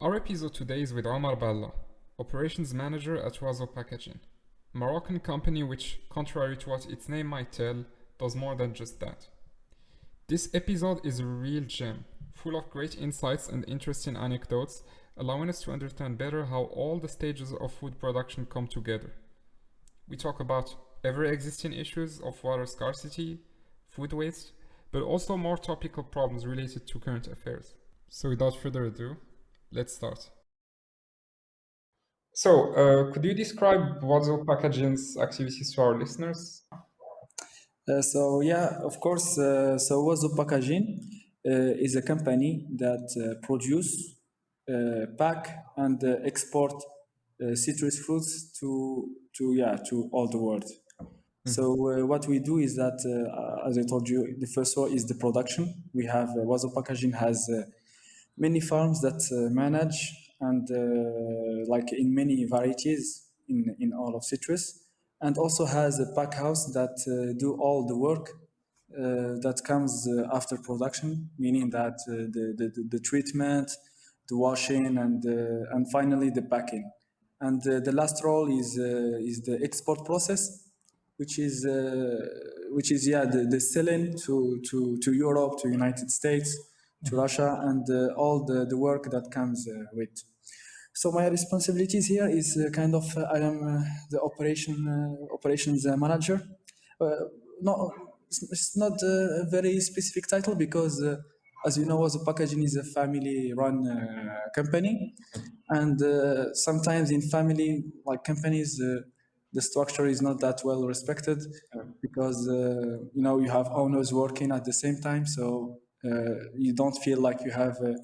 Our episode today is with Omar Baalla, Operations Manager at Oiseau Packaging, a Moroccan company which, contrary to what its name might tell, does more than just that. This episode is a real gem, full of great insights and interesting anecdotes, allowing us to understand better how all the stages of food production come together. We talk about ever existing issues of water scarcity, food waste, but also more topical problems related to current affairs. So, without further ado, let's start. So, could you describe Wazo Packaging's activities to our listeners? Of course. Wazo Packaging is a company that produce, pack, and export citrus fruits to all the world. So what we do is that, as I told you, the first one is the production. We have Wazo Packaging has many farms that manage and like in many varieties in all of citrus, and also has a pack house that do all the work that comes after production, meaning that the treatment, the washing, and finally the packing. And the last role is the export process, which is the selling to Europe, to United States, to Russia, and all the work that comes with. So my responsibilities here is kind of I am the operations manager. Uh, no, it's not a very specific title because, as you know, the packaging is a family-run company, and sometimes in family like companies, the structure is not that well respected because you have owners working at the same time, so you don't feel like you have a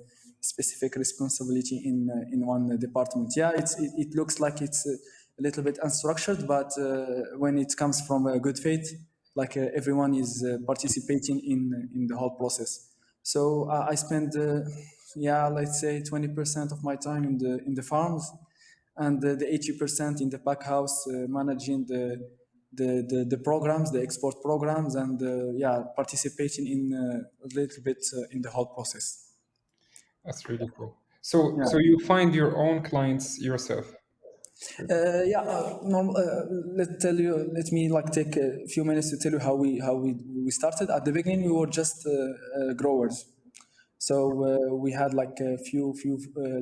specific responsibility in one department. Yeah, it looks like it's a little bit unstructured, but when it comes from a good faith, like everyone is participating in the whole process. So I spend, yeah, let's say 20% of my time in the farms, and the 80% in the pack house, managing the programs, the export programs, and yeah, participating in a little bit in the whole process. That's really cool. So, Yeah. so you find your own clients yourself. Yeah, let me like take a few minutes to tell you how we started. At the beginning, we were just growers. So we had like a few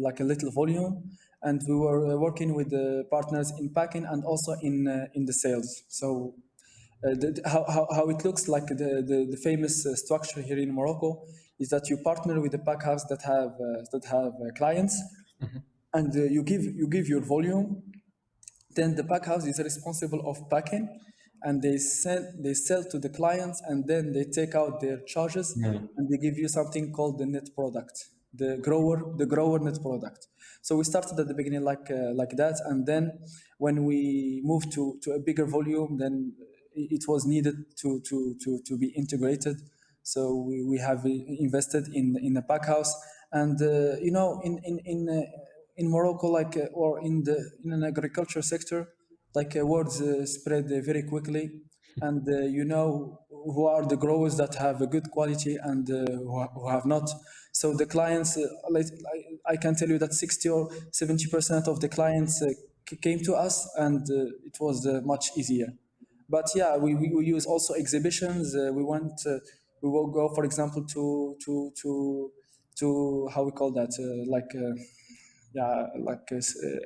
like a little volume, and we were working with the partners in packing and also in the sales. So how it looks like the famous structure here in Morocco is that you partner with the pack house that have clients, and you give your volume. Then the pack house is responsible of packing, and they sell to the clients, and then they take out their charges, Mm. and they give you something called the net product, the grower net product. So we started at the beginning like that, and then when we moved to a bigger volume, then it was needed to be integrated. So we have invested in a pack house, and in Morocco, like or in an agriculture sector, like words spread very quickly, and who are the growers that have a good quality and who have not. So the clients, I can tell you that 60 or 70% of the clients came to us, and it was much easier. But yeah, we use also exhibitions. We will go, for example, to how we call that,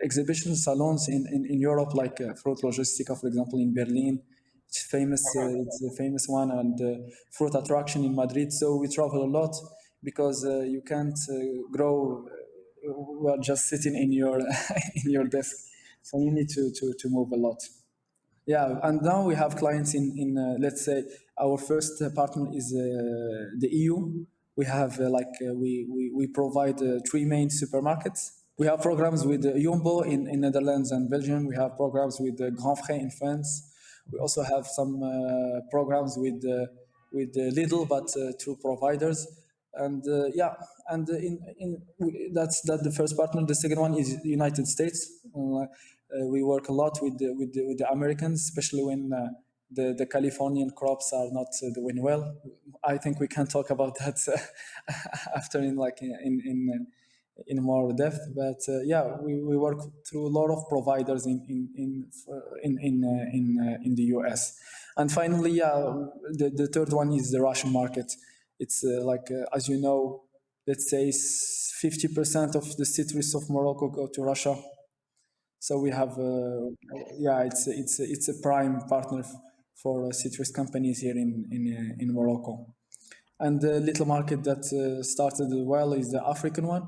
exhibition salons in Europe, like Fruit Logistica, for example, in Berlin. It's a famous one, and Fruit Attraction in Madrid. So we travel a lot because you can't grow while just sitting in your in your desk. So you need to move a lot. Yeah, and now we have clients in let's say our first partner is the EU. We have we provide three main supermarkets. We have programs with Jumbo in Netherlands and Belgium. We have programs with Grand Frais in France. We also have some programs with Lidl, but through providers. And yeah, and that's the first partner. The second one is United States. We work a lot with the Americans, especially when the Californian crops are not doing well. I think we can talk about that after in in more depth. But yeah, we work through a lot of providers in the US. And finally, yeah, the third one is the Russian market. It's as you know, let's say 50% of the citrus of Morocco go to Russia. So we have, yeah, it's a prime partner for citrus companies here in Morocco. And the little market that started well is the African one.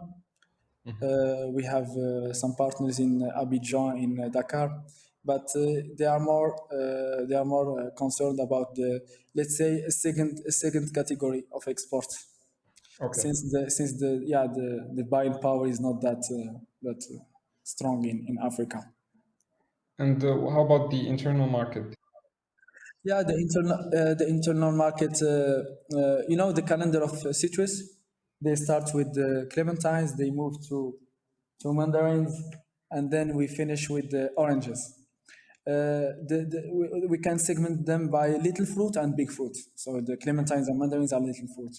We have some partners in Abidjan, in Dakar, but they are more concerned about the, let's say, a second category of export, Okay. since the yeah the buying power is not that strong in Africa. And how about the internal market? Yeah, the internal market. The calendar of citrus. They start with the clementines. They move to mandarins, and then we finish with the oranges. We can segment them by little fruit and big fruit. So the clementines and mandarins are little fruit,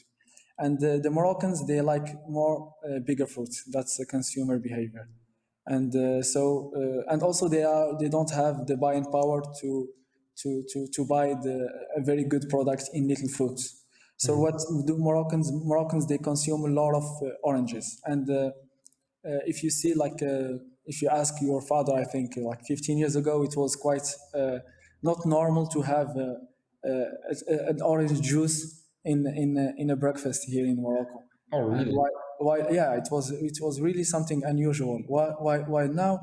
and the Moroccans they like more bigger fruit. That's a consumer behavior, and also they don't have the buying power to buy a very good product in little fruits. So what do Moroccans they consume a lot of oranges, and if you see if you ask your father, I think like 15 years ago it was quite not normal to have an orange juice in a breakfast here in Morocco. Oh, And really? why yeah, it was really something unusual. Why now,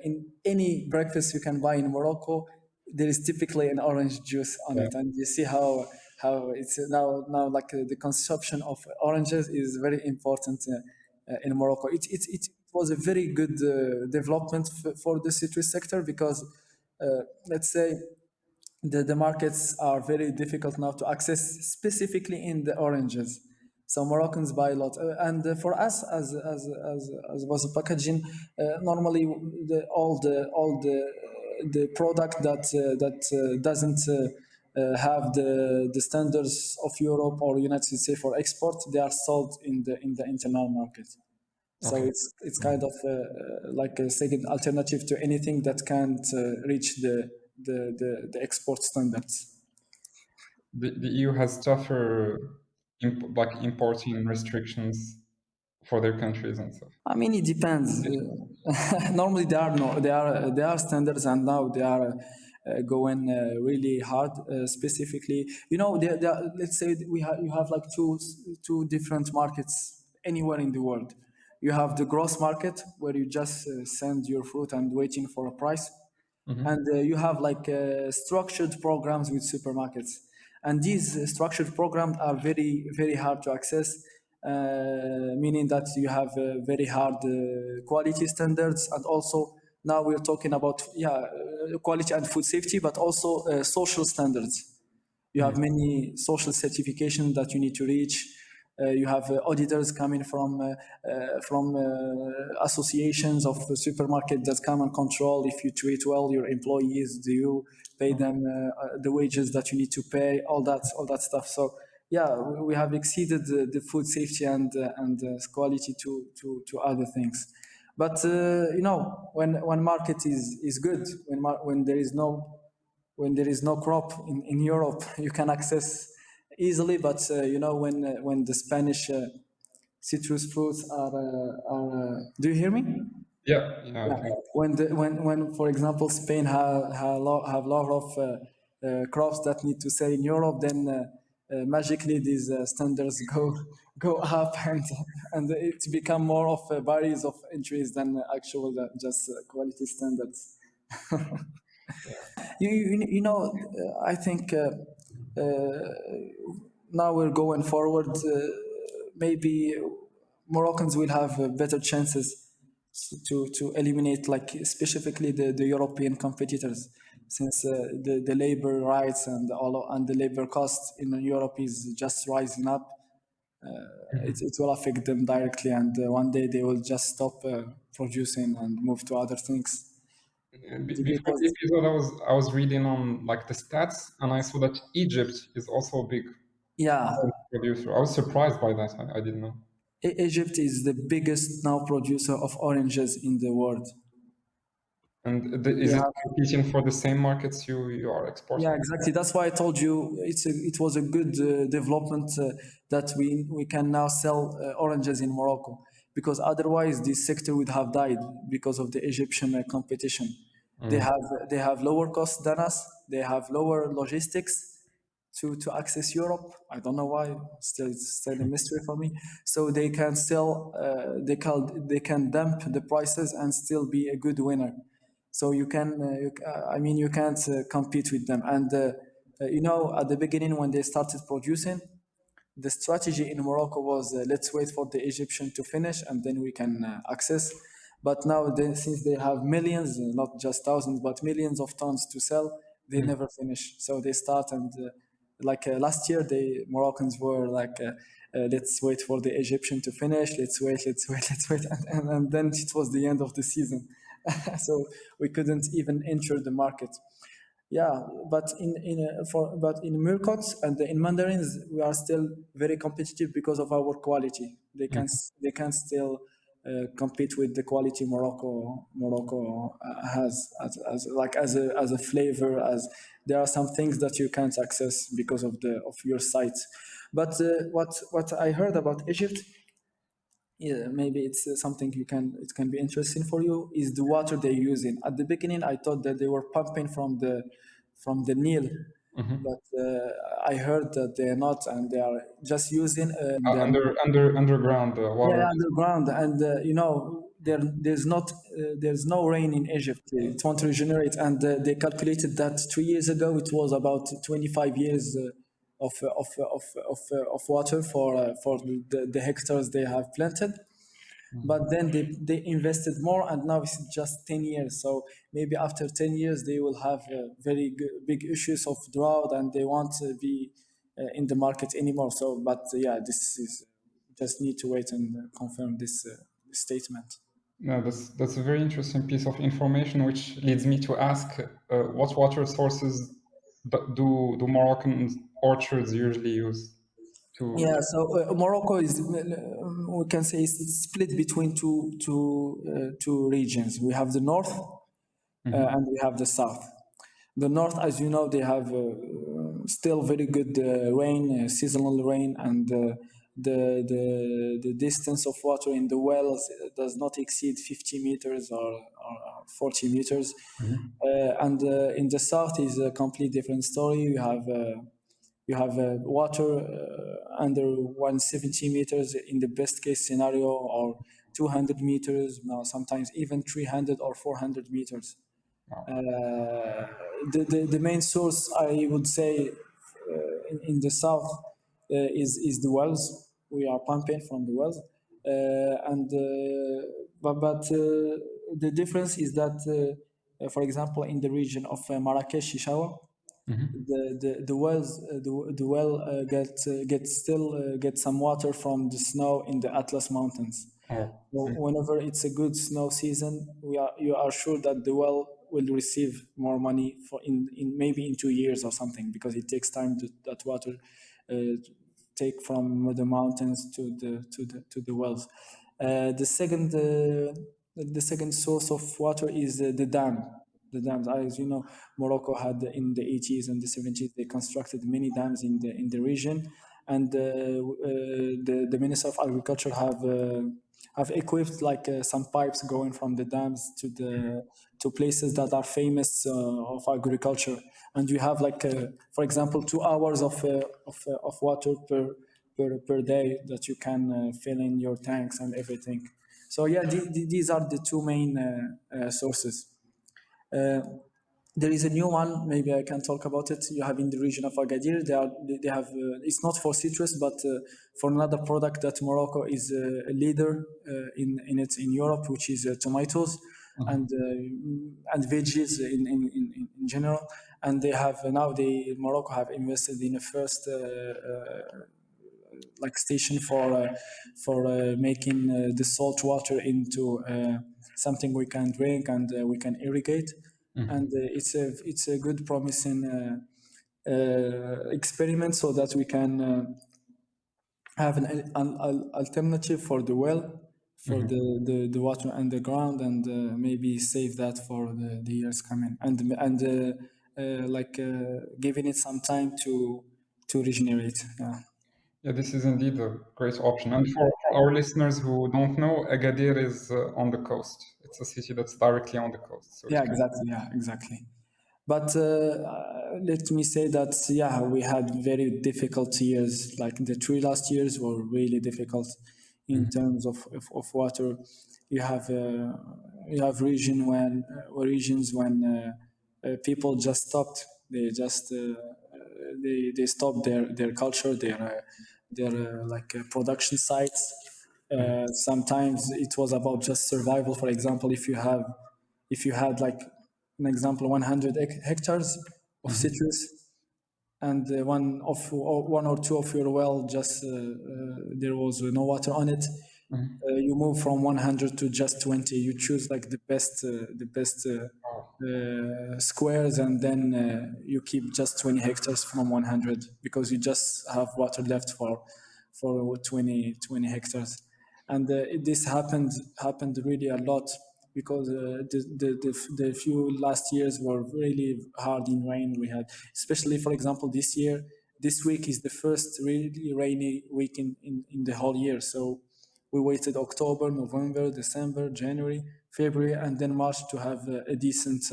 in any breakfast you can buy in Morocco, there is typically an orange juice on Yeah. it, and you see how it's now the consumption of oranges is very important in Morocco. It was a very good development for the citrus sector because let's say the markets are very difficult now to access, specifically in the oranges. So Moroccans buy a lot, and for us as was packaging, normally all the product that doesn't have the standards of Europe or United States say for export, they are sold in the internal market. So Okay. it's kind of like a second alternative to anything that can't reach the export standards. The EU has tougher importing restrictions for their countries and stuff. I mean, it depends. Normally, there are standards, and now they are going really hard. Specifically, let's say you have like two different markets anywhere in the world. You have the gross market where you just send your fruit and waiting for a price, and you have structured programs with supermarkets, and these structured programs are very very hard to access, meaning that you have very hard quality standards, and also now we're talking about quality and food safety, but also social standards. You have many social certifications that you need to reach. You have auditors coming from associations of supermarket that come and control if you treat well your employees. Do you pay them the wages that you need to pay? All that stuff. So yeah, we have exceeded the food safety and quality to other things. But when market is good, when there is no crop in Europe, you can access easily. But when the Spanish citrus fruits do you hear me? Yeah, yeah, I Yeah. think. When for example Spain have a lot of crops that need to sell in Europe, then magically these standards go up, and it become more of barriers of entries than actual just quality standards. I think now we're going forward. Maybe Moroccans will have better chances to eliminate, like specifically the European competitors, since the labor rights and the labor costs in Europe is just rising up. It will affect them directly, and one day they will just stop producing and move to other things Before the because episode, I was reading on like the stats, and I saw that Egypt is also a big yeah. producer. I was surprised by that. I didn't know. Egypt is the biggest now producer of oranges in the world. And They is it have competing for the same markets you are Yeah, exporting? exactly. That's why I told you it was a good development that we can now sell oranges in Morocco, because otherwise this sector would have died because of the Egyptian competition. They Mm. have they have lower costs than us. They have lower logistics to access Europe. I don't know why. Still, it's still a mystery for me. So they can still they can dump the prices and still be a good winner. So you can, I mean, you can't compete with them. And at the beginning when they started producing, the strategy in Morocco was let's wait for the Egyptian to finish and then we can access. But now, since they have millions, not just thousands, but millions of tons to sell, they Mm. never finish. So they start and last year, the Moroccans were like, let's wait for the Egyptian to finish. Let's wait, let's wait, let's wait, and then it was the end of the season, so we couldn't even enter the market. Yeah, but in Murkots and in Mandarins, we are still very competitive because of our quality. They can still compete with the quality Morocco has as a flavor. As there are some things that you can't access because of the of your site. But what I heard about Egypt, yeah, maybe it's something it can be interesting for you, is the water they're using. At the beginning I thought that they were pumping from the Nile, but I heard that they're not, and they are just using their Underground yeah, water. underground. And there's no rain in Egypt. It won't regenerate, and they calculated that 2 years ago it was about 25 years of water for the hectares they have planted. But then they invested more, and now it's just 10 years. So maybe after 10 years they will have big issues of drought, and they won't be in the market anymore. So but yeah, this is just need to wait and confirm this statement. No, that's a very interesting piece of information, which leads me to ask, what water sources do Moroccan orchards usually use Yeah, to? so Morocco is, we can say, it's split between two regions. We have the north, and we have the south. The north, as you know, they have still very good rain, seasonal rain, and the distance of water in the wells does not exceed 50 meters or 40 meters. And in the south is a complete different story. You have water under 170 meters in the best case scenario, or 200 meters, now sometimes even 300 or 400 meters. The main source, I would say, in the south is the wells. We are pumping from the wells, and the difference is that, for example, in the region of Marrakesh, Shishawa, the wells the well get still get some water from the snow in the Atlas Mountains. Oh, So whenever it's a good snow season, you are sure that the well will receive more money for in maybe in 2 years or something, because it takes time to that water take from the mountains to the wells. The second source of water is the dam. The dams, as you know, Morocco had in the 80s and the 70s, they constructed many dams in the region, and the Minister of Agriculture have equipped like some pipes going from the dams to places that are famous of agriculture, and you have like for example 2 hours of water per day that you can fill in your tanks and everything. So yeah, these are the two main sources. Uh, there is a new one. Maybe I can talk about it. You have in the region of Agadir. They have. It's not for citrus, but for another product that Morocco is a leader in it in Europe, which is tomatoes and veggies in general. And they have now they Morocco have invested in a first like station for making the salt water into something we can drink and we can irrigate, and it's a good promising experiment, so that we can have an alternative for the well, for Hmm. the water underground, and maybe save that for the years coming, and giving it some time to regenerate. Yeah. Yeah, this is indeed a great option. And for our listeners who don't know, Agadir is on the coast. It's a city that's directly on the coast, so it Yeah, can. exactly. Yeah, exactly. But let me say that yeah, we had very difficult years. Like the 3 last years were really difficult in Mhm. terms of water. You have uh, you have regions when people just stopped. They stopped their culture, their production sites. Sometimes it was about just survival. For example, if you had like an example 100 hectares of Mhm. citrus, and one or two of your well just there was no water on it, Mhm. you move from 100 to just 20. You choose like the best Wow. squares, and then you keep just 20 hectares from 100 because you just have water left for 20 hectares. And this happened really a lot because the few last years were really hard in rain. We had, especially for example this year, this week is the first really rainy week in the whole year. So we waited October, November, December, January, February, and then March to have a decent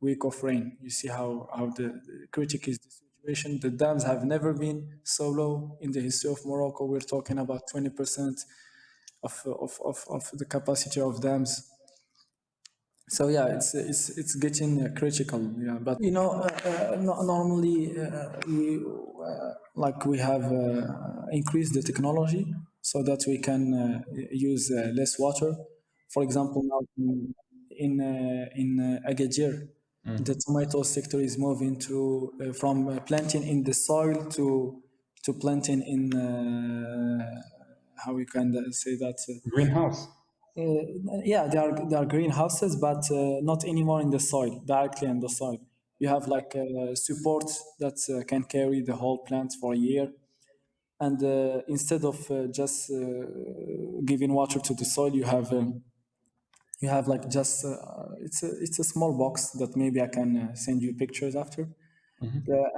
week of rain. You see how the critic is the situation. The dams have never been so low in the history of Morocco. We're talking about 20% of the capacity of dams. So yeah, it's getting critical. Yeah, but you know, normally we have increased the technology so that we can use less water. For example, now in Agadir, the Mhm. tomato sector is moving to from planting in the soil to planting in how we can say that. Greenhouse. Yeah, they are greenhouses, but not anymore in the soil, directly in the soil. You have like support that can carry the whole plant for a year, and instead of just giving water to the soil, you have like just it's a small box that maybe I can send you pictures after.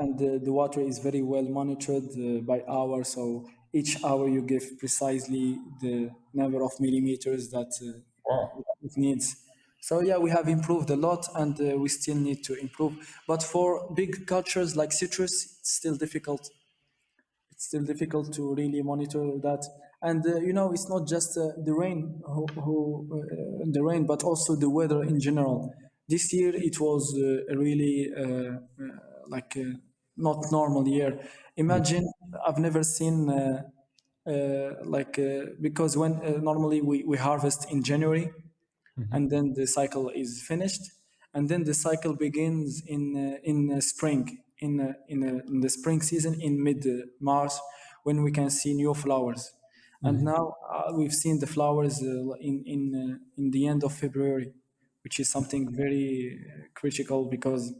And the water is very well monitored by hour. So each hour you give precisely the number of millimeters that Wow. it needs. So yeah, we have improved a lot, and we still need to improve. But for big cultures like citrus, it's still difficult to really monitor that. And it's not just the rain, but also the weather in general. This year it was a really like not normal year. Imagine, I've never seen because when normally we harvest in January, and then the cycle is finished, and then the cycle begins in spring, in the spring season in mid March, when we can see new flowers. And Mhm. now we've seen the flowers in the end of February, which is something very critical because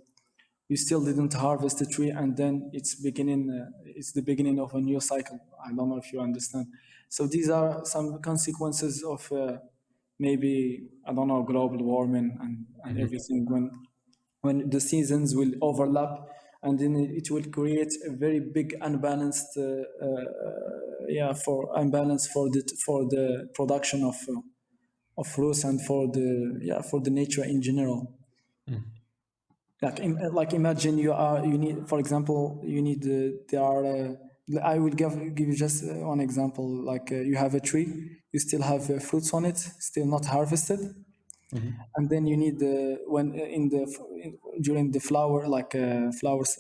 you still didn't harvest the tree, and then it's the beginning of a new cycle. I don't know if you understand. So these are some consequences of maybe, I don't know, global warming and Mhm. everything, when the seasons will overlap, and then it will create a very big unbalanced yeah, for unbalance for the production of fruits, and for the nature in general. Mhm. Like imagine you need, for example, you need there are I will give you just one example. Like you have a tree, you still have fruits on it, still not harvested, Mhm. and then you need when during the flowers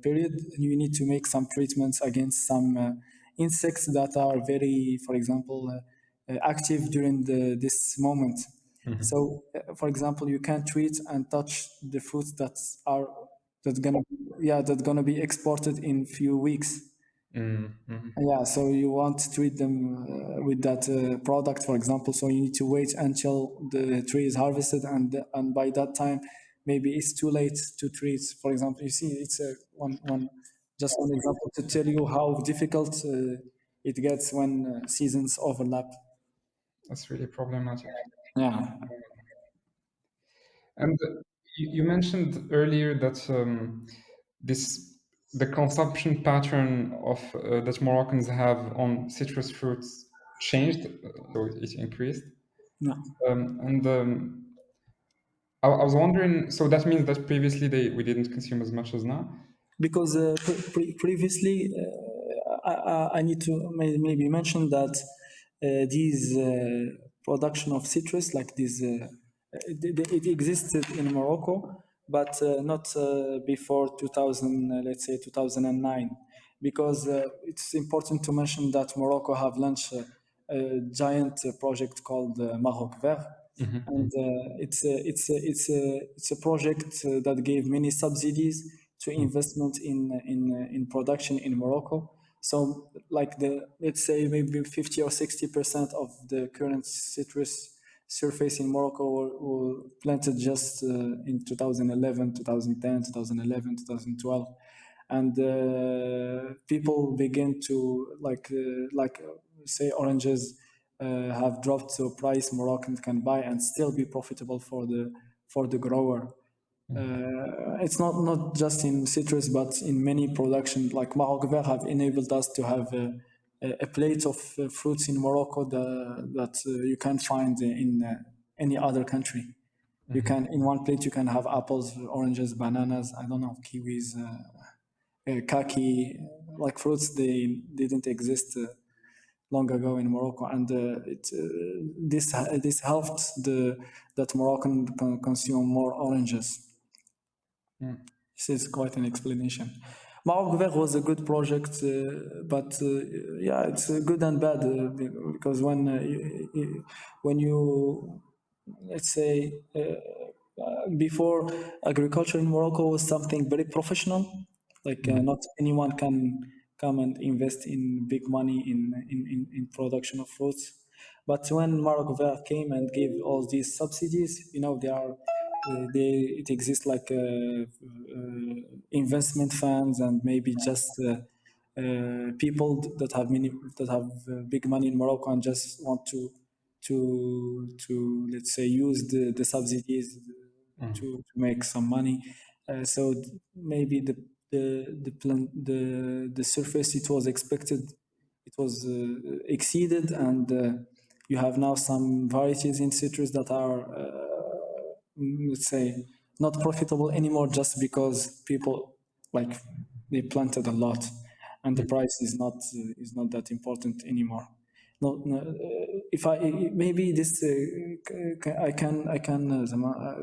period, you need to make some treatments against some insects that are very, for example, active during this moment. Mhm. So for example, you can't treat and touch the fruits are that's gonna that's gonna be exported in few weeks. Mhm. Mhm. Yeah, so you want to treat them with that product, for example. So you need to wait until the tree is harvested, and by that time, maybe it's too late to treat. For example, you see, it's a one just one example to tell you how difficult it gets when seasons overlap. That's really problematic. Yeah, And you mentioned earlier that this the consumption pattern of that Moroccans have on citrus fruits changed, so it increased. yeah. I was wondering, so that means that previously we didn't consume as much as now. Because previously I need to maybe mention that these production of citrus like this it existed in Morocco but not before 2000 let's say 2009 because it's important to mention that Morocco have launched a giant project called Maroc Vert and it's a project that gave many subsidies to investment in production in Morocco. So, like the let's say maybe 50 or 60% of the current citrus surface in Morocco were planted just in 2011, 2010, 2011, 2012 and people begin to say oranges have dropped to a price Moroccans can buy and still be profitable for the grower. It's not just in citrus, but in many production. Like Maroc Vert have enabled us to have a plate of fruits in Morocco that you can't find in any other country. You can in one plate you can have apples, oranges, bananas. I don't know kiwis, kaki, like fruits they didn't exist long ago in Morocco, and this helped the that Moroccan consume more oranges. Mm. This is quite an explanation. Maroc Vert was a good project, but yeah, it's good and bad because when you let's say before agriculture in Morocco was something very professional. Like not anyone can come and invest in big money in production of fruits. But when Morocco Vert came and gave all these subsidies, you know, they are they it exists like investment funds and maybe just people that have many that have big money in Morocco and just want to let's say use the subsidies to make some money. So maybe the surface it was expected it was exceeded and you have now some varieties in citrus that are let's say not profitable anymore just because people like they planted a lot and the price is not that important anymore. No, no, if I maybe this I can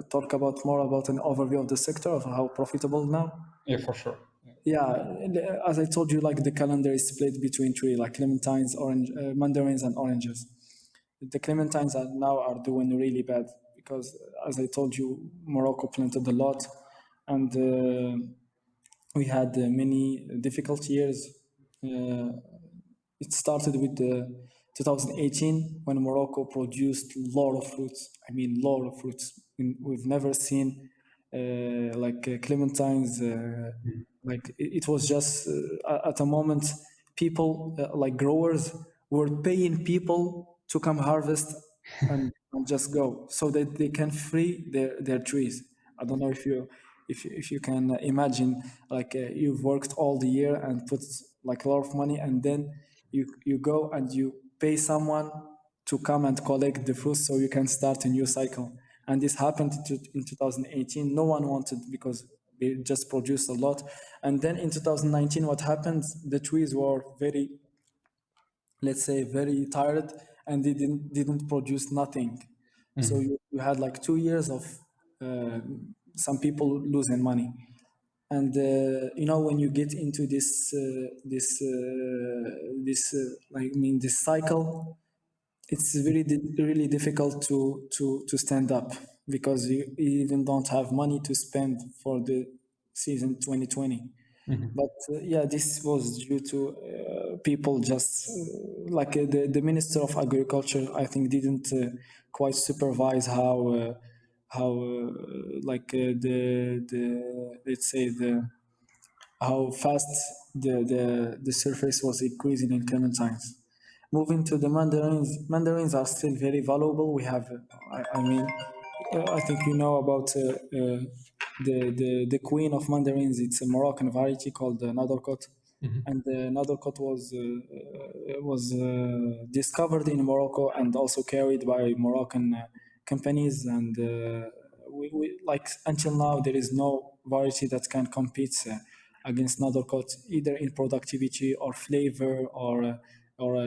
talk about more about an overview of the sector of how profitable now. Yeah, for sure. Yeah. Yeah, as I told you, like the calendar is split between three, like clementines, orange, mandarins, and oranges. The clementines are now are doing really bad because, as I told you, Morocco planted a lot, and we had many difficult years. Uh, it started with the 2018 when Morocco produced a lot of fruits. I mean, lot of fruits. We've never seen clementines. Like it was just at a moment, people like growers were paying people to come harvest and just go so that they can free their trees. I don't know if you can imagine like you've worked all the year and put like a lot of money and then you go and you pay someone to come and collect the fruits so you can start a new cycle. And this happened in 2018. No one wanted because they just produced a lot. And then in 2019, what happened? The trees were very, let's say, very tired and they didn't produce nothing. So you had like 2 years of uh, some people losing money. And you know when you get into this cycle, it's really difficult to stand up because you even don't have money to spend for the season 2020. But yeah, this was due to people just the minister of agriculture I think didn't quite supervise how the let's say how fast the surface was increasing in clementines. Moving to the mandarins, mandarins are still very valuable. We have, I mean, I think you know about the queen of mandarins. It's a Moroccan variety called Nadorkot, and the Nadorkot was discovered in Morocco and also carried by Moroccan companies. And we like until now there is no variety that can compete against Nadorkot either in productivity or flavor or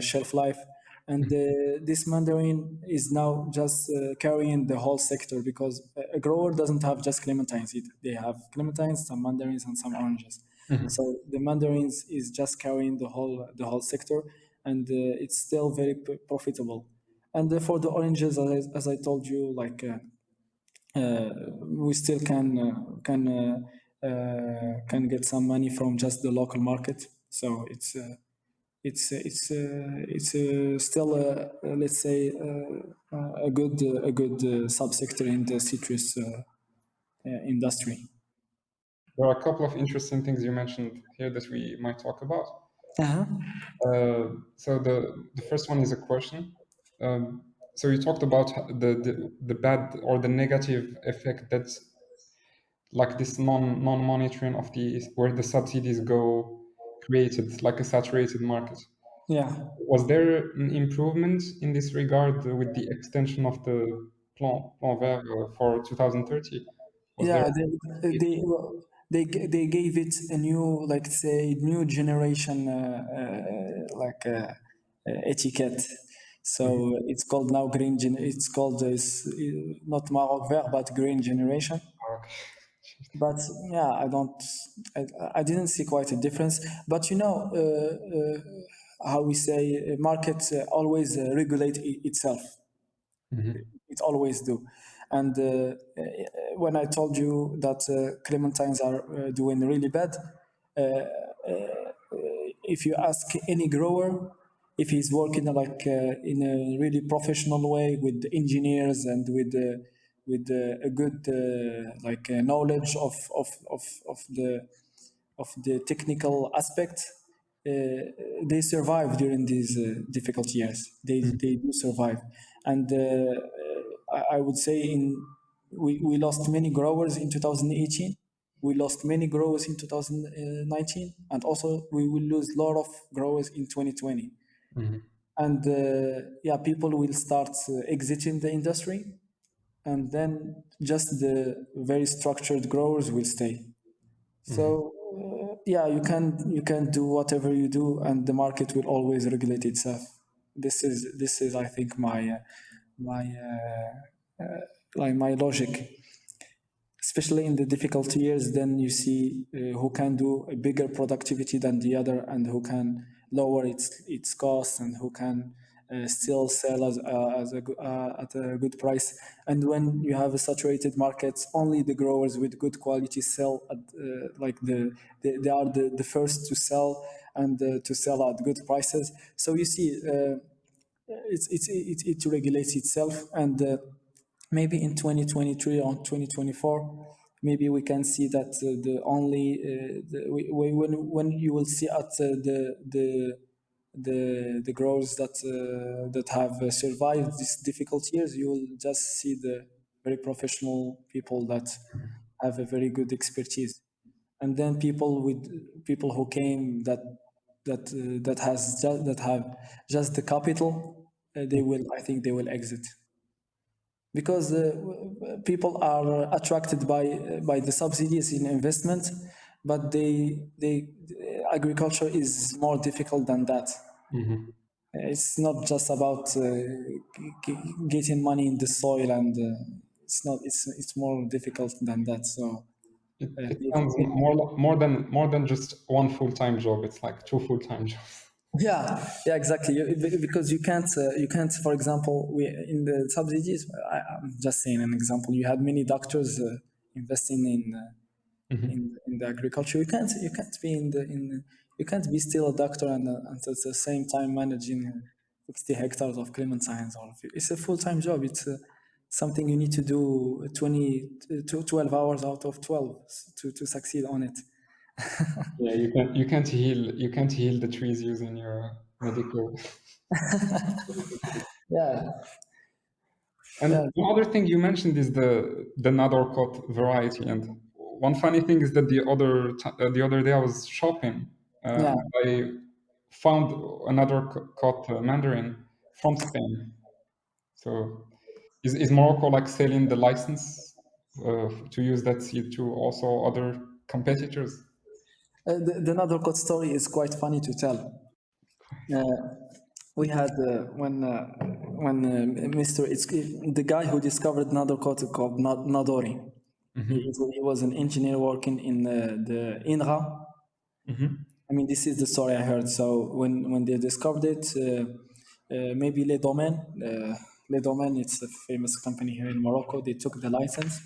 shelf life. And this mandarin is now just carrying the whole sector because a grower doesn't have just clementines. They have clementines, some mandarins, and some oranges. So the mandarins is just carrying the whole sector, and it's still very profitable. And for the oranges, as I told you, like we still can get some money from just the local market. So it's still let's say a good subsector in the citrus industry. There are a couple of interesting things you mentioned here that we might talk about. Uh-huh. So the first one is a question. So you talked about the bad or the negative effect that like this non monitoring of the where the subsidies go created like a saturated market. Yeah. Was there an improvement in this regard with the extension of the Plan Vert for 2030? Was there? Yeah, they gave it a new, like say, new generation etiquette. Mhm. So it's called now green. It's called not Maroc Vert, but green generation. Okay. But yeah, I didn't see quite a difference. But how we say, market always regulate itself. Mhm. It always do. And when I told you that clementines are doing really bad, if you ask any grower if he's working in a really professional way with engineers and with a good knowledge of the technical aspect, they survive during these difficult years. They do survive, and I would say we lost many growers in 2018. We lost many growers in 2019, and also we will lose a lot of growers in 2020. Mhm. And yeah, people will start exiting the industry, and then just the very structured growers will stay. Mhm. So yeah, you can do whatever you do, and the market will always regulate itself. This is I think my logic, especially in the difficult years. Then you see who can do a bigger productivity than the other, and who can lower its costs, and who can still sell at a good price. And when you have a saturated market, only the growers with good quality sell at they are the first to sell, and to sell at good prices. So you see. It regulates itself, and maybe in 2023 or 2024 maybe we can see that the only when you will see at the growers that have survived these difficult years, you will just see the very professional people that have a very good expertise. And then people who came that have just the capital, they will I think they will exit, because people are attracted by the subsidies in investment, but agriculture is more difficult than that. Mhm. It's not just about getting money in the soil, and it's more difficult than that. So It people, sounds more than just one full-time job. It's like two full-time jobs. yeah, exactly. Because you can't. For example, we in the subsidies. I'm just saying an example. You had many doctors investing in the agriculture. You can't be you can't be still a doctor and at the same time managing 60 hectares of clementines. It's a full time job. It's something you need to do 12 hours out of 12 to succeed on it. Yeah, you can't heal the trees using your medical. Yeah, And yeah, one other thing you mentioned is the Nadorkot variety. And one funny thing is that the other day I was shopping. yeah. I found another caught Mandarin from Spain. So is Morocco like selling the license to use that seed to also other competitors? The Nadorkot story is quite funny to tell. Uh, we had when Mr. It's the guy who discovered Nadorkot called Nadori. He was an engineer working in the INRA. I mean, this is the story I heard. So when they discovered it, maybe Les Domaines, it's a famous company here in Morocco. They took the license,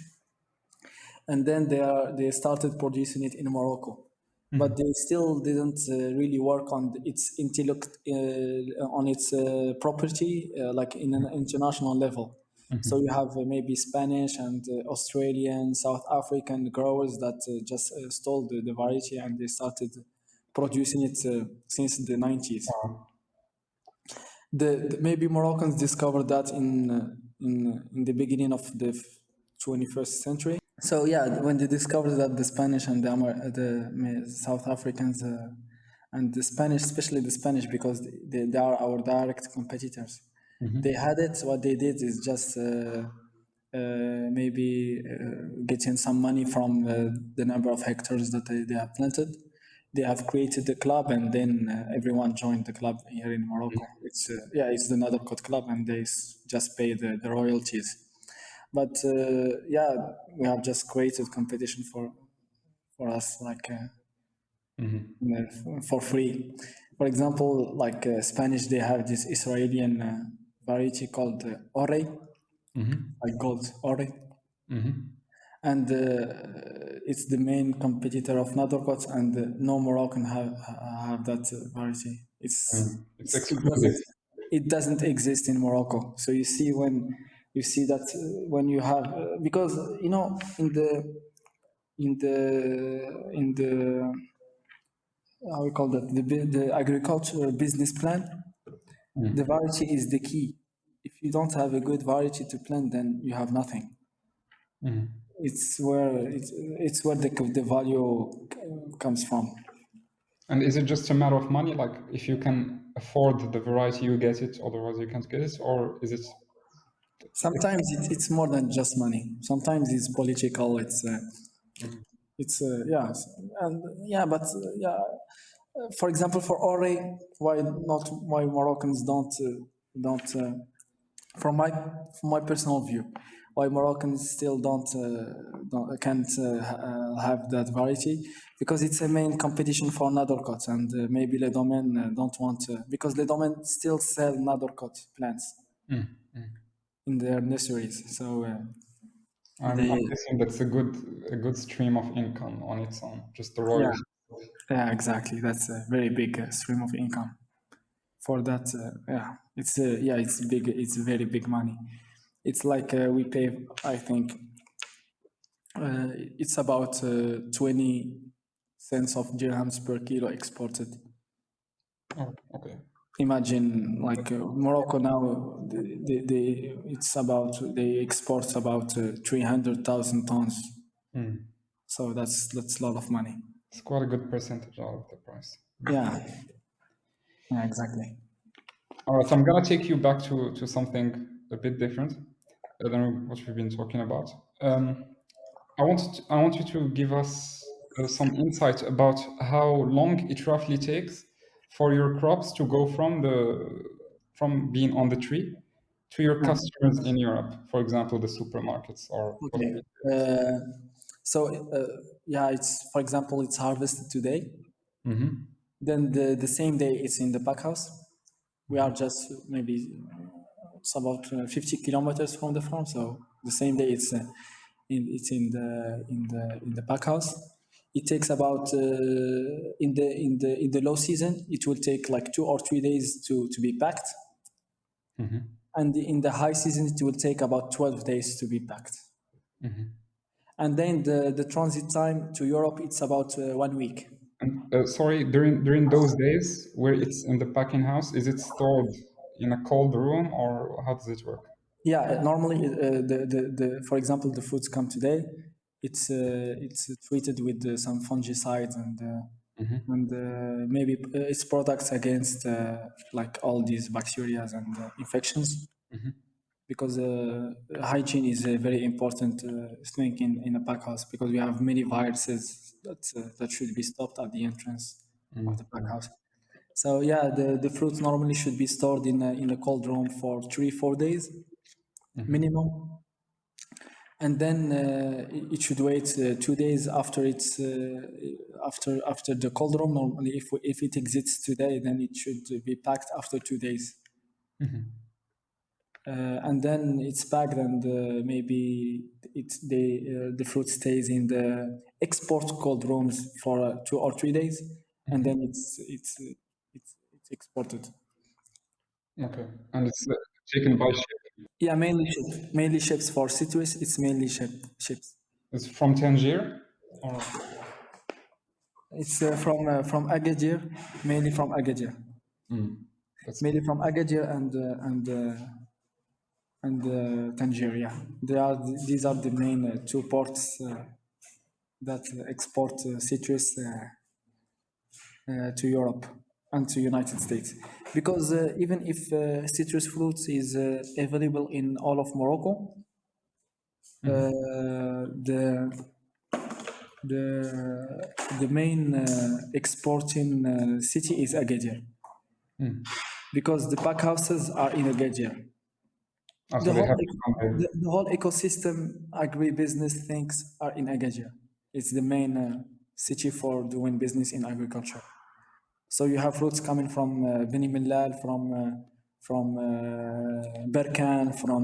and then they started producing it in Morocco. But they still didn't really work on its intellect, on its property, like in an international level. So you have maybe Spanish and Australian, South African growers that just stole the variety and they started producing it since the 90s. Wow. Maybe Moroccans discovered that in the beginning of the 21st century. So yeah, when they discovered that the Spanish and the South Africans and the Spanish, especially the Spanish, because they are our direct competitors, they had it. What they did is just maybe getting some money from the number of hectares that they have planted. They have created the club, and then everyone joined the club here in Morocco. It's it's the Nadalkot club, and they just pay the royalties. But yeah, we have just created competition for us, like for free. For example, like Spanish, they have this Israeli variety called ore, like gold ore, and it's the main competitor of Nadorkot, and no Moroccan have that variety. It's It exclusive. doesn't exist in Morocco. So you see you see that when you have because you know in the how we call that the agricultural business plan, the variety is the key. If you don't have a good variety to plant, then you have nothing. It's where the value comes from. And is it just a matter of money? Like if you can afford the variety, you get it. Otherwise, you can't get it. Or is it? Sometimes it's more than just money. Sometimes it's political. It's yeah, and yeah, but yeah. For example, for Ore, why Moroccans don't from my personal view, why Moroccans still don't can't have that variety because it's a main competition for Nadorkot and maybe Les Domaines don't want because Les Domaines still sell Nadorkot plants in their nurseries. So I'm they guessing that's a good stream of income on its own. Just the yeah royalty. yeah exactly. That's a very big stream of income for that. Yeah, it's big. It's very big money. It's like we pay. I think it's about 20 cents of dirhams per kilo exported. Oh, okay. Imagine like Morocco now, it's about they export about 300,000 tons. So that's a lot of money. It's quite a good percentage out of the price. Yeah, yeah, exactly. All right, so I'm gonna take you back to something a bit different than what we've been talking about. I want you to give us some insight about how long it roughly takes for your crops to go from being on the tree to your Yeah. customers in Europe, for example, the supermarkets or whatever. Okay. So yeah, it's for example, it's harvested today. Then the same day it's in the pack house. We are just maybe it's about 50 kilometers from the farm. So the same day it's in the pack house. It takes about in the low season it will take like 2 or 3 days to be packed, and in the high season it will take about 12 days to be packed. and then the transit time to Europe it's about 1 week. And sorry, during those days where it's in the packing house, is it stored in a cold room or how does it work? Yeah, normally the for example the foods come today, it's treated with some fungicides and maybe it's products against like all these bacteria and infections, because hygiene is a very important thing in a pack house, because we have many viruses that should be stopped at the entrance of the pack house. So yeah, the fruits normally should be stored in a cold room for 3-4 days minimum, and then it should wait 2 days after it's after the cold room. Normally, if it exists today, then it should be packed after 2 days. And then it's packed, and maybe the fruit stays in the export cold rooms for 2 or 3 days, and then it's exported. Okay. And it's taken by ship. Yeah, mainly ships for citrus. It's mainly ships. It's from Tangier or It's from Agadir, mainly from Agadir, that's mainly from Agadir and Tangier. Yeah, these are the main two ports that export citrus to Europe and to United States. Because even if citrus fruits is available in all of Morocco, the the main exporting city is Agadir, because the pack houses are in Agadir. so The they whole have to come there. the whole ecosystem agribusiness things are in Agadir. It's the main city for doing business in agriculture. So you have fruits coming from Beni Mellal, from Berkan, from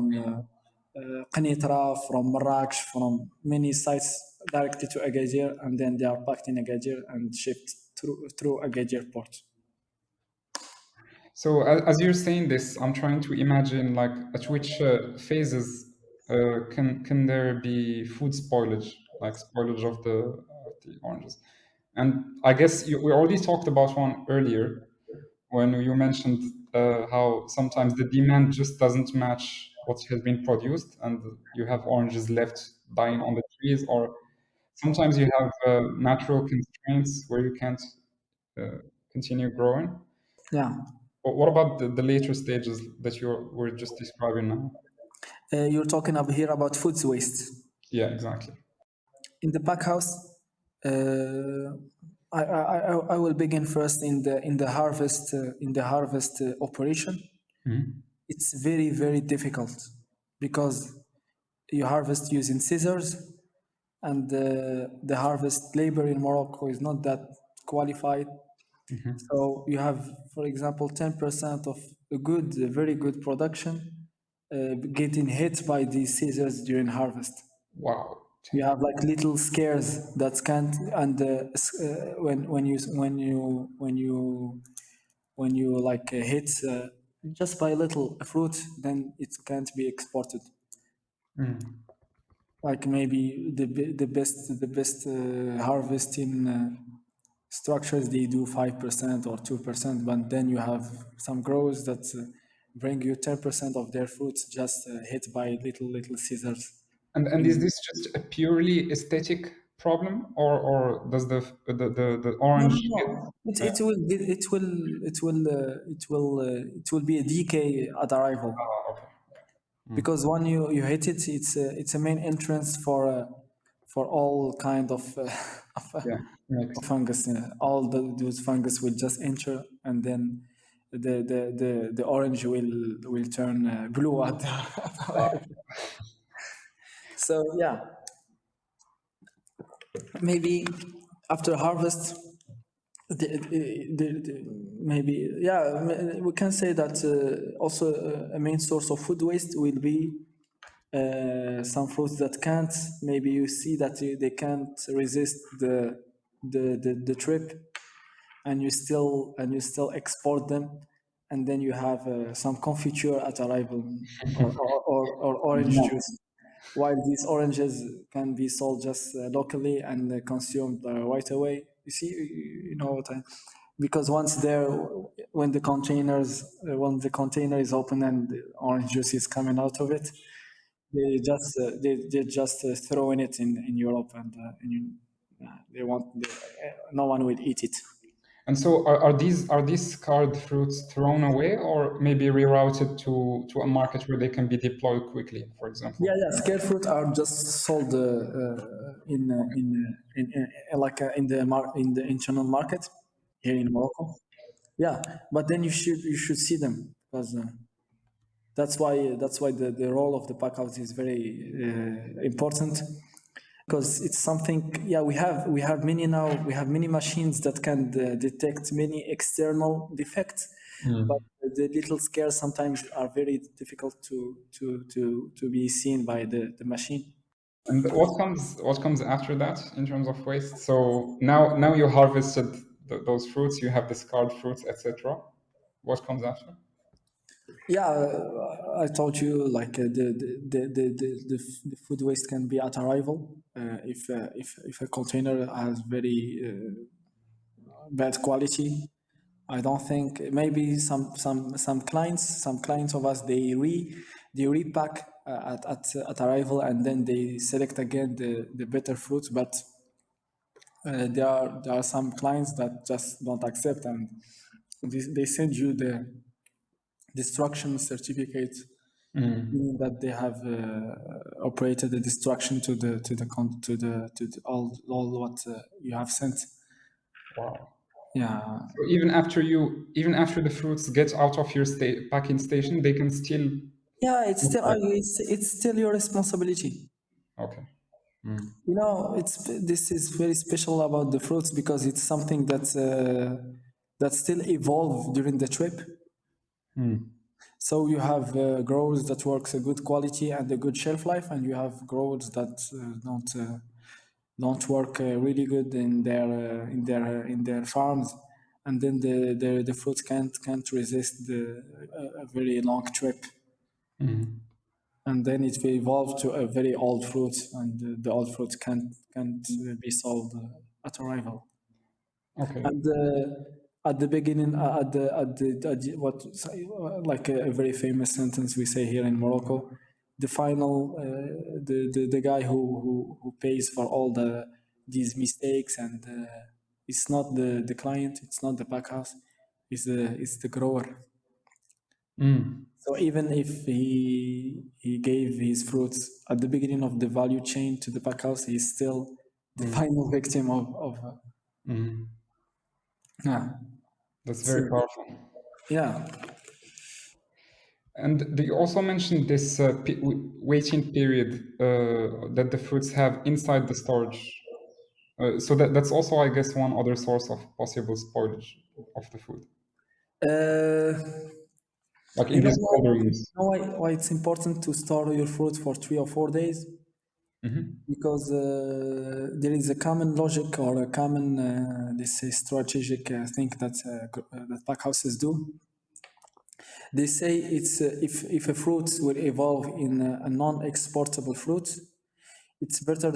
Qanitra, from Marrakech, from many sites directly to Agadir, and then they are packed in Agadir and shipped through Agadir port. So as you're saying this, I'm trying to imagine like at which phases can there be food spoilage, like spoilage of the oranges. And I guess we already talked about one earlier when you mentioned how sometimes the demand just doesn't match what has been produced, and you have oranges left dying on the trees, or sometimes you have natural constraints where you can't uh, continue growing. Yeah. What about the later stages that you were just describing now? You're talking here about foods waste. Yeah, exactly. In the pack house, I will begin first in the harvest operation. It's very difficult, because you harvest using scissors, and the harvest labor in Morocco is not that qualified. So you have, for example, 10% of a very good production getting hit by these scissors during harvest. Wow. You have like little scares that can't, and when you like hit just by little fruit, then it can't be exported. Like maybe the best harvesting structures, they do 5% or 2%, but then you have some growers that bring you 10% of their fruits just hit by little scissors. And is this just a purely aesthetic problem, or does the No, no, orange get no. uh, It will be a decay at arrival, okay. because when you hit it, it's a main entrance for all kind of Yeah, makes of sense. fungus. Those fungus will just enter, and then the orange will turn blue at at arrival. So yeah, maybe after harvest, maybe yeah, we can say that also a main source of food waste will be some fruits that can't, maybe you see that they can't resist the trip, and you still export them, and then you have some confiture at arrival, or orange Yeah. juice. while these oranges can be sold just locally and consumed right away. You see, you know what I, because once there, when the container is open and the orange juice is coming out of it, they just throwing it in Europe and they want no one will eat it. And so are these scarred fruits thrown away or maybe rerouted to a market where they can be deployed quickly, for Yeah, example? yeah. Scared fruit are just sold in the internal market here in Morocco. Yeah, but then you should see them because that's why the role of the pack house is very important because it's something. Yeah, we have many machines that can detect many external defects, but Mm. the little scares sometimes are very difficult to be seen by the machine. And what comes after that in terms of waste? So now you harvested those fruits, you have the scarred fruits, etc. What comes after? Yeah, I told you like the food waste can be at arrival if a container has very bad quality. I don't think maybe some clients of us they repack at arrival and then they select again the better fruits, but there are some clients that just don't accept and they send you the destruction certificate, Mm. meaning that they have operated the destruction to the all what you have sent. Wow. Yeah, So even after the fruits get out of your packing station, they can still. yeah. It's still your responsibility. Okay. Mm. This is very special about the fruits because it's something that still evolve during the trip. Mm. So you have growers that works a good quality and a good shelf life, and you have growers that don't work really good in their farms, and then the fruit can't resist a very long trip, Mm. and then it will evolve to a very old fruit, and the old fruit can't be sold at arrival. Okay. And at the beginning, what like a very famous sentence we say here in Morocco, the final the guy who pays for all these mistakes, and it's not the client, it's not the pack house, it's the grower. Mm. So even if he gave his fruits at the beginning of the value chain to the pack house, he's still the Mm. final victim of Mm. yeah. That's It's, very powerful. yeah. And do you also mention this waiting period that the fruits have inside the storage? So that's also, I guess, one other source of possible spoilage of the food, Uh, like you in know these why, cold you rooms. know why it's important to store your fruit for 3 or 4 days? Hmm. Because there is a common logic or a common, let's say, strategic thing that pack houses do. They say if a fruit will evolve in a non-exportable fruit, it's better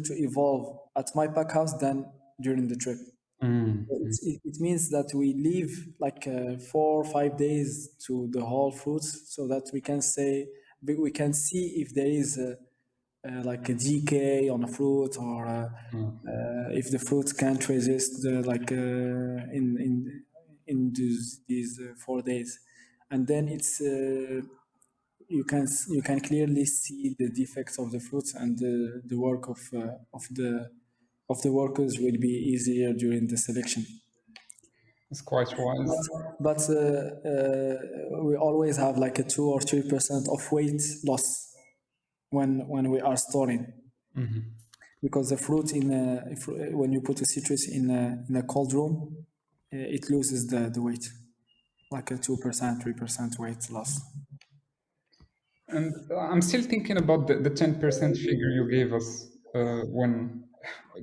to evolve at my pack house than during the trip. Mm. It means that we leave like 4 or 5 days to the whole fruits so that we can see if there is like a decay on a fruit, or Mm. if the fruit can't resist in these 4 days, and then you can clearly see the defects of the fruits, and the work of the workers will be easier during the selection. It's quite But, wise. but we always have like a 2 or 3% of weight loss when we are storing, Hmm. because the fruit when you put a citrus in a cold room, it loses the weight, like a 2%, 3% weight loss. And I'm still thinking about the 10% figure you gave us when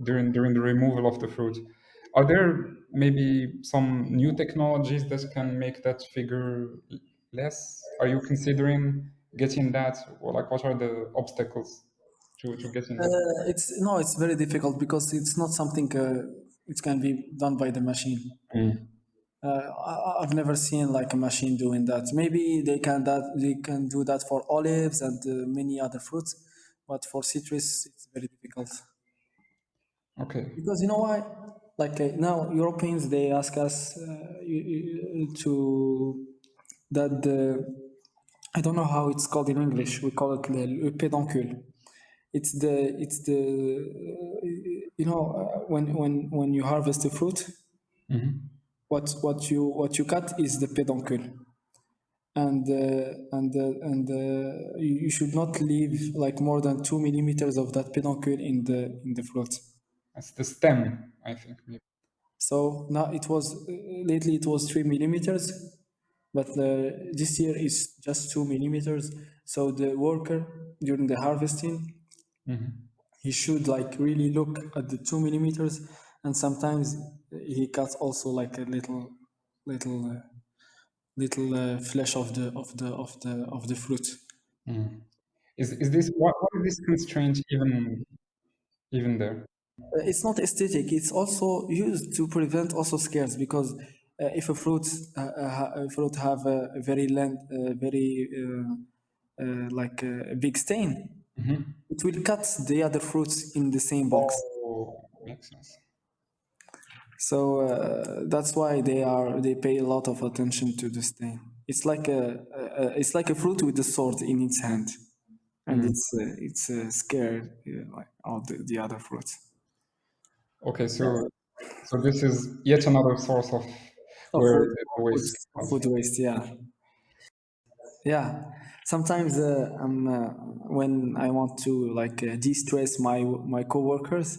during the removal of the fruit. Are there maybe some new technologies that can make that figure less? Are you considering getting that, or like what are the obstacles to getting that? It's no, it's very difficult because it's not something it can be done by the machine. Mm. I've never seen like a machine doing that. Maybe they can do that for olives and many other fruits, but for citrus it's very difficult. Okay. Because you know why? Like now Europeans they ask us to that the I don't know how it's called in English. We call it le pédoncule. It's the when you harvest the fruit, what you cut is the peduncle, and you should not leave like more than 2 millimeters of that peduncle in the fruit. That's the stem, I think. Maybe. So now lately it was 3 millimeters, but this year is just 2 millimeters. So the worker during the harvesting he should like really look at the 2 millimeters, and sometimes he cuts also like a little flesh of the fruit. Mm. Is this why is this constraint even there? It's not aesthetic. It's also used to prevent also scares because if a fruit have a very like a big stain, it will cut the other fruits in the same box. Oh, makes sense. So that's why they pay a lot of attention to the stain. It's like a fruit with a sword in its hand, and Mm. it's scared like all the other fruits. Okay, so this is yet another source of Of where food, the food, waste comes food from. waste. Yeah, yeah. Sometimes when I want to like de-stress my coworkers,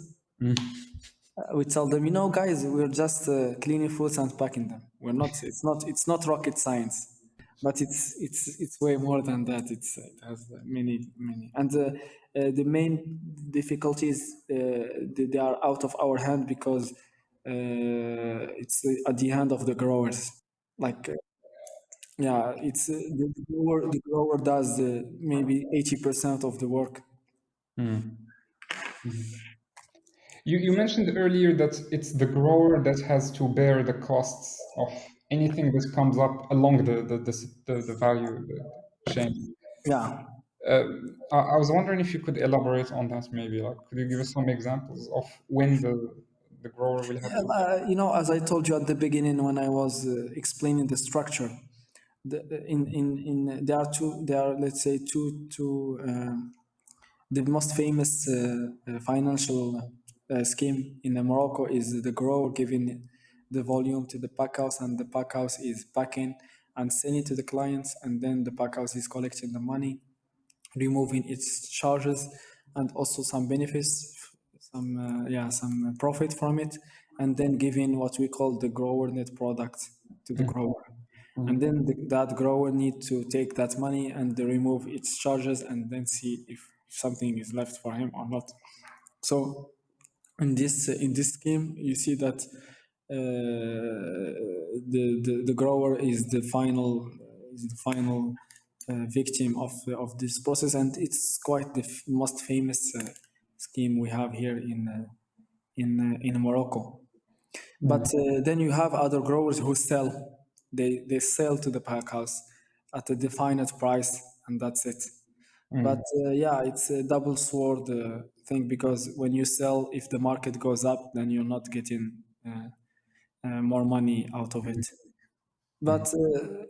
Mm. we tell them, guys, we're just cleaning fruits and packing them. We're not. It's not rocket science, but it's way more than that. It has many, and the main difficulties they are out of our hand because it's at the hand of the growers. Like yeah, it's the grower does maybe 80% of the work. Mm. Mhm. You mentioned earlier that it's the grower that has to bear the costs of anything that comes up along the value the chain. Yeah. I was wondering if you could elaborate on that maybe. Like, could you give us some examples of when the grower will have to? As I told you at the beginning when I was explaining the structure, there are let's say the most famous financial scheme in Morocco is the grower giving the volume to the pack house, and the pack house is packing and selling to the clients, and then the pack house is collecting the money, removing its charges and also some benefits, some profit from it, and then giving what we call the grower net product to the grower. And Mhm. then that grower need to take that money and remove its charges and then see if something is left for him or not. So in this scheme, you see that the grower is the final victim of this process, and it's quite the most famous scheme we have here in Morocco. But Mm. then you have other growers who sell. They sell to the pack house at a defined price, and that's it. But Mm. yeah, it's a double sword thing because when you sell, if the market goes up, then you're not getting more money out of it. Mm. But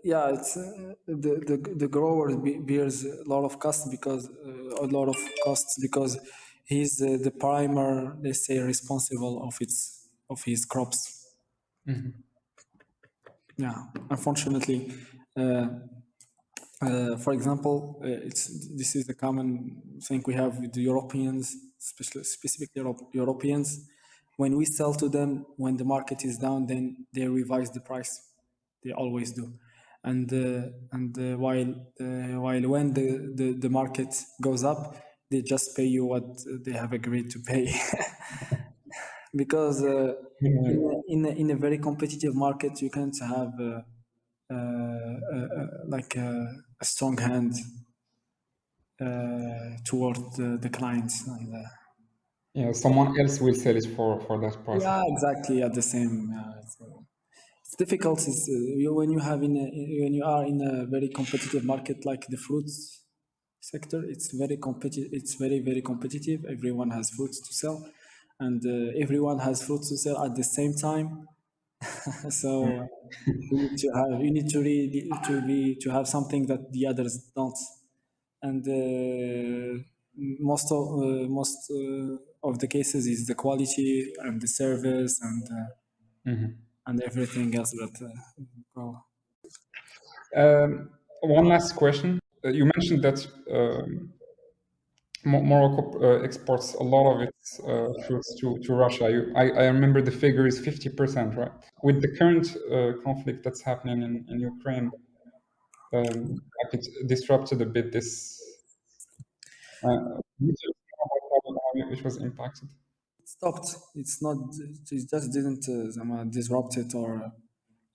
yeah, it's the grower bears a lot of costs because he's the primer, let's say, responsible of his crops. Mhm. Yeah, unfortunately, uh, for example, this is the common thing we have with the Europeans, specifically Europeans. When we sell to them, when the market is down, then they revise the price. They always do, and while when the market goes up, they just pay you what they have agreed to pay. Because Mm. in a very competitive market, you can't have like a strong hand. toward the clients. And Yeah, someone else will sell it for that price. yeah, exactly at the same. So it's difficult is when you have when you are in a very competitive market like the fruits sector. It's very competitive. It's very competitive. Everyone has fruits to sell, and everyone has fruits to sell at the same time. So you need to really to have something that the others don't. And most of the cases is the quality and the service and everything else. But well, One last question. You mentioned that Morocco exports a lot of its fruits to Russia. I remember the figure is 50%, right? With the current conflict that's happening in Ukraine, like it disrupted a bit this. Can you tell us more about how it was impacted? it stopped. It's not. It just didn't disrupt it or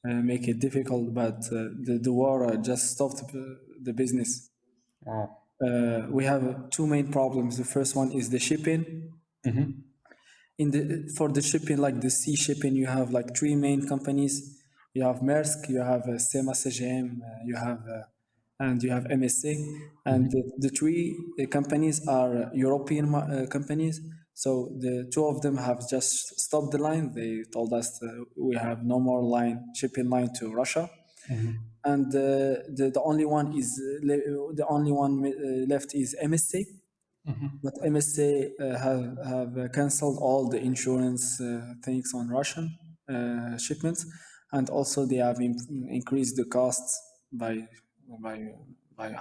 make it difficult. But the war just stopped the business. Wow. We have two main problems. The first one is the shipping. Mm-hmm. In the for the shipping, like the sea shipping, you have like three main companies. You have Maersk, you have Sema CGM, you have and you have MSC, and Mm-hmm. the three companies are European companies. So the two of them have just stopped the line. They told us we have no more line shipping line to Russia, Mm-hmm. and the only one is the only one left is MSC. Mm-hmm. But MSA have canceled all the insurance things on Russian shipments, and also they have increased the costs by by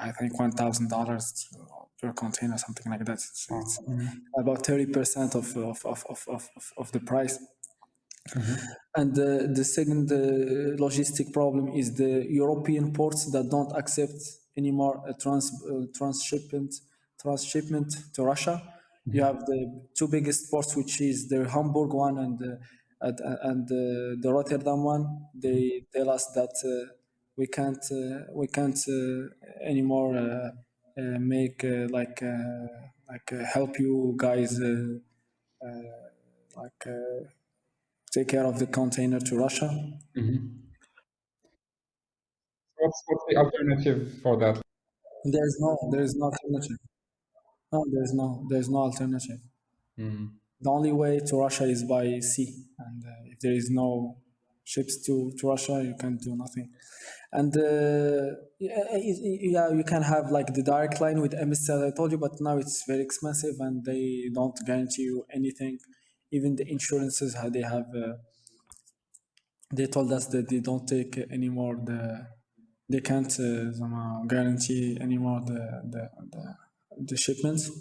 I think $1,000 per container, something like that. It's Wow. Mm-hmm. about 30% of the price. Mm-hmm. And the second logistic problem is the European ports that don't accept anymore a transshipment to Russia. You have the two biggest ports, which is the Hamburg one and the Rotterdam one. They tell us that we can't anymore make help you guys like. Take care of the container to Russia. Mm-hmm. What's the alternative for that? There's no alternative. No, there's no alternative. Mm-hmm. The only way to Russia is by sea, and if there is no ships to Russia, you can do nothing. And yeah, you can have like the direct line with MS as I told you, but now it's very expensive and they don't guarantee you anything. Even the insurances, how they told us that they don't take anymore they can't somehow guarantee anymore the shipments.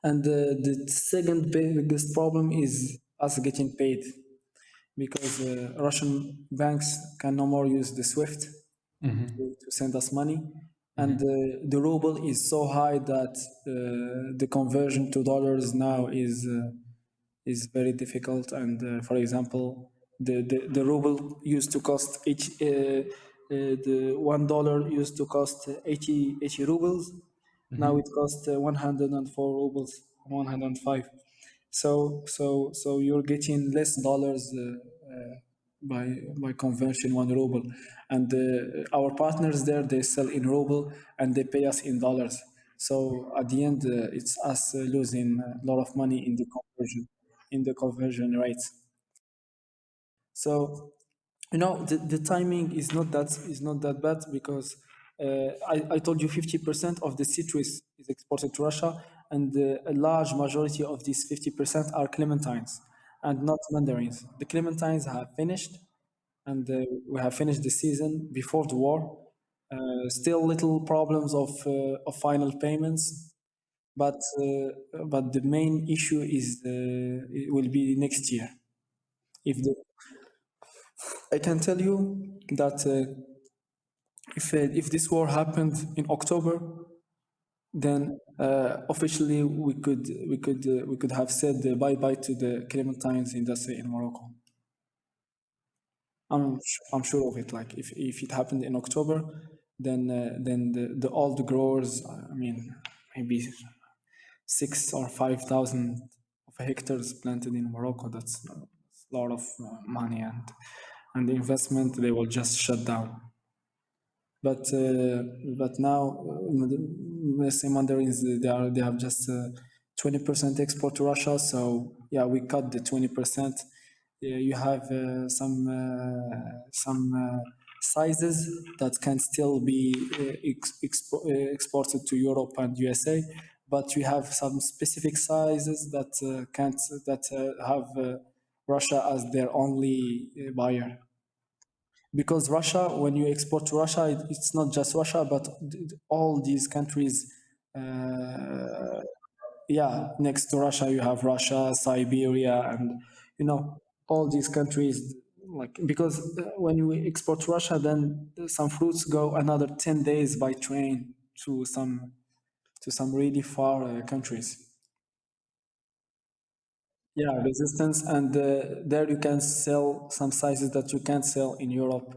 And the second biggest problem is us getting paid because Russian banks can no more use the SWIFT Mm-hmm. to send us money. And Mm-hmm. the ruble is so high that the conversion to dollars now is very difficult. And for example, the ruble used to cost the $1 used to cost 80 rubles. Now it Mm-hmm. costs 104 rubles, 105. So you're getting less dollars by conversion one ruble, and our partners there they sell in ruble and they pay us in dollars. So at the end, it's us losing a lot of money in the conversion rates. So the timing is not that bad because I told you 50% of the citrus is exported to Russia, and a large majority of these 50% are clementines and not mandarins. The clementines have finished, and we have finished the season before the war. Still little problems of final payments, but the main issue is it will be next year. If the I can tell you that if this war happened in October, then officially we could have said bye bye to the clementines industry in Morocco. I'm sure of it. Like if it happened in October, then all the growers. I mean, maybe 6 or 5 thousand of hectares planted in Morocco. That's a lot of money and the investment. They will just shut down. But now say mandarins they have just 20% export to Russia. So yeah, we cut the 20%. Yeah, you have some sizes that can still be exported to Europe and USA, but you have some specific sizes that can't that have Russia as their only buyer, because Russia, when you export to Russia, it's not just Russia, but all these countries. Yeah, next to Russia, you have Russia, Siberia, and you know all these countries. Like because when you export to Russia, then some fruits go another 10 days by train to some really far countries. Yeah, resistance, and there you can sell some sizes that you can't sell in Europe,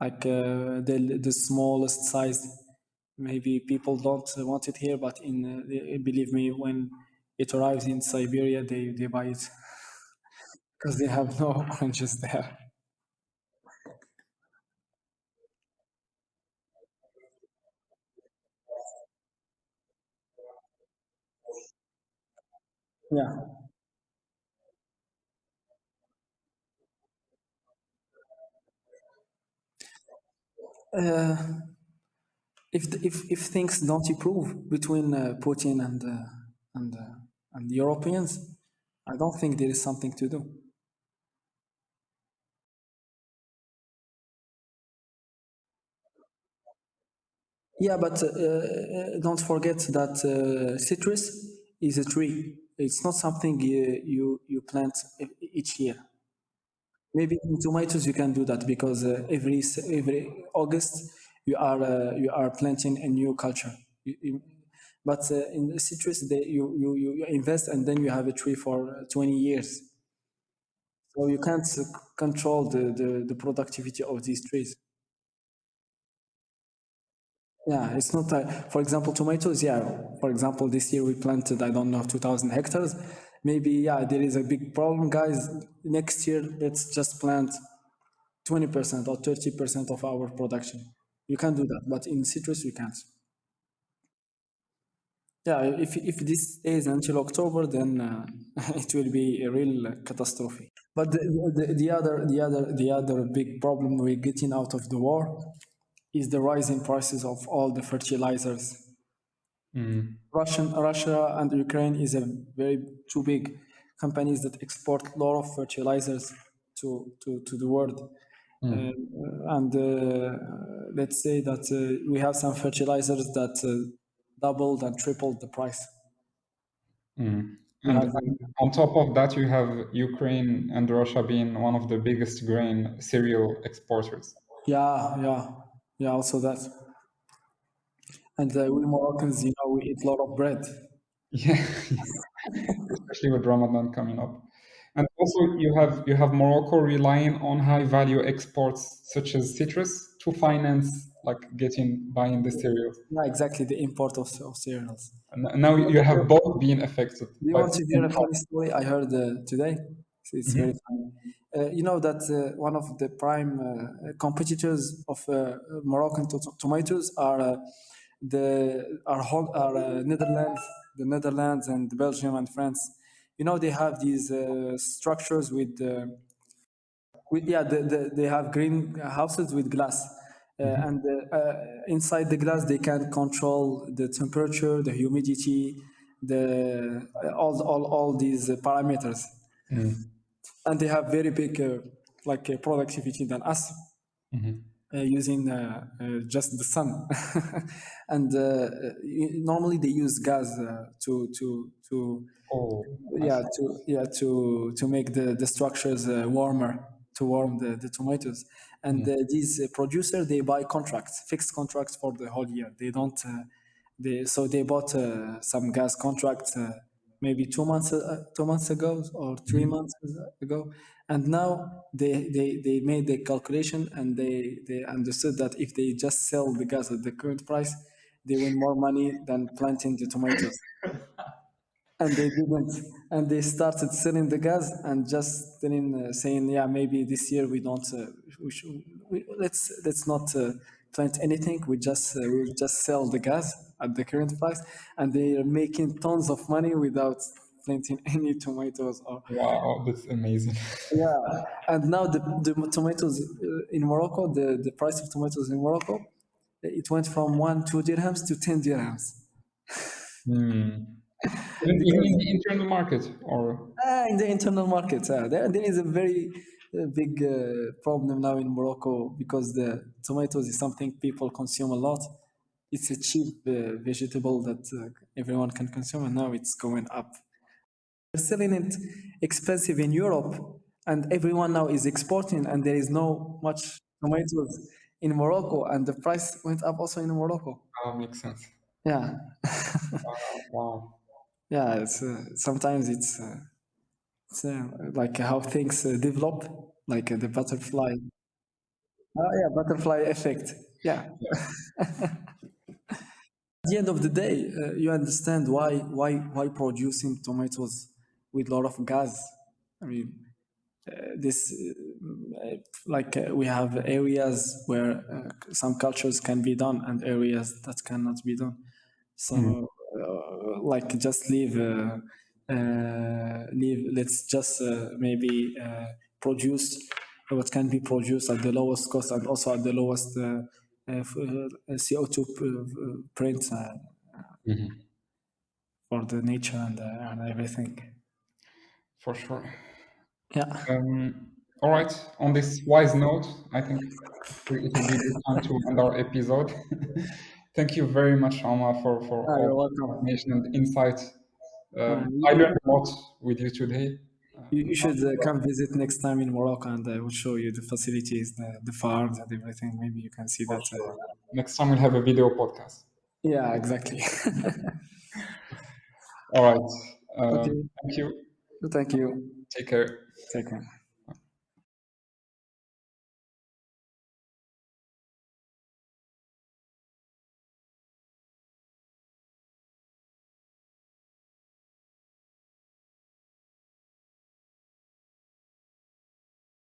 like the smallest size. Maybe people don't want it here, but believe me, when it arrives in Siberia, they buy it because they have no oranges there. Yeah. Uh, if things don't improve between Putin and uh, and the Europeans, I don't think there is something to do. Yeah, but don't forget that citrus is a tree. It's not something you plant each year. Maybe in tomatoes you can do that because every August you are planting a new culture. But in the citrus, you invest and then you have a tree for 20 years. So you can't control the productivity of these trees. Yeah, it's not, for example, tomatoes. Yeah, for example, this year we planted, I don't know, 2,000 hectares. Maybe, yeah, there is a big problem, guys. Next year, let's just plant 20% or 30% of our production. You can do that, but in citrus, you can't. Yeah, if this stays until October, then it will be a real catastrophe. But the other big problem we're getting out of the war is the rising prices of all the fertilizers. Russia and Ukraine is a very two big companies that export a lot of fertilizers to the world. And let's say that we have some fertilizers that doubled and tripled the price. We have, And on top of that, you have Ukraine and Russia being one of the biggest grain cereal exporters. yeah, also that. And we Moroccans, we eat a lot of bread. Yeah, especially with Ramadan coming up. And also you have Morocco relying on high value exports such as citrus to finance like buying the cereals. Yeah, exactly, the import of cereals. And now you have both being affected Do you by want the to hear same a funny story I heard today? It's very problem. funny. You know that one of the prime competitors of Moroccan tomatoes are Netherlands, the Netherlands and Belgium and France. You know they have these structures yeah, they have green houses with glass. And inside the glass, they can control the temperature, the humidity, all these parameters. Mhm. And they have very big like productivity than us using just the sun. And normally they use gas to Oh, I yeah see. to make the structures warmer, to warm the tomatoes. And these producer, they buy contracts, fixed contracts for the whole year. They don't so they bought some gas contracts maybe 2 months ago or 3 months ago. And now they made the calculation, and they understood that if they just sell the gas at the current price, they win more money than planting the tomatoes. And they didn't, and they started selling the gas and just then saying, yeah, maybe this year we don't we should, let's not plant anything, we'll just sell the gas at the current price, and they are making tons of money without planting any tomatoes or Wow, that's amazing. yeah. And now the tomatoes in Morocco, the price of tomatoes in Morocco, it went from 1 2 dirhams to 10 dirhams Hmm. Even in because the internal market, or in the internal market, there is a very big problem now in Morocco because the tomatoes is something people consume a lot. It's a cheap vegetable that everyone can consume, and now it's going up. They're selling it expensive in Europe, and everyone now is exporting, and there is no much tomatoes in Morocco, and the price went up also in Morocco. makes sense. Yeah, Wow. yeah. Sometimes it's like how things develop, like the butterfly. Oh yeah, butterfly effect. Yeah. At the end of the day, you understand why producing tomatoes with a lot of gas. I mean, this like we have areas where some cultures can be done and areas that cannot be done. Mm. So like just leave, let's just maybe produce what can be produced at the lowest cost and also at the lowest CO2 print Mhm. for the nature and everything. For sure. Yeah. All right. On this wise note, I think it will be a good time to end our episode. Thank you very much, Omar, for You're all the welcome. information and insight. You, I you, learned a lot with you today. you should come visit next time in Morocco, and I will show you the facilities, the farms, and everything. Maybe you can see For that. sure. Next time we'll have a video podcast. Yeah, exactly. All right. Okay. Thank you. Thank you. Take care. Take care.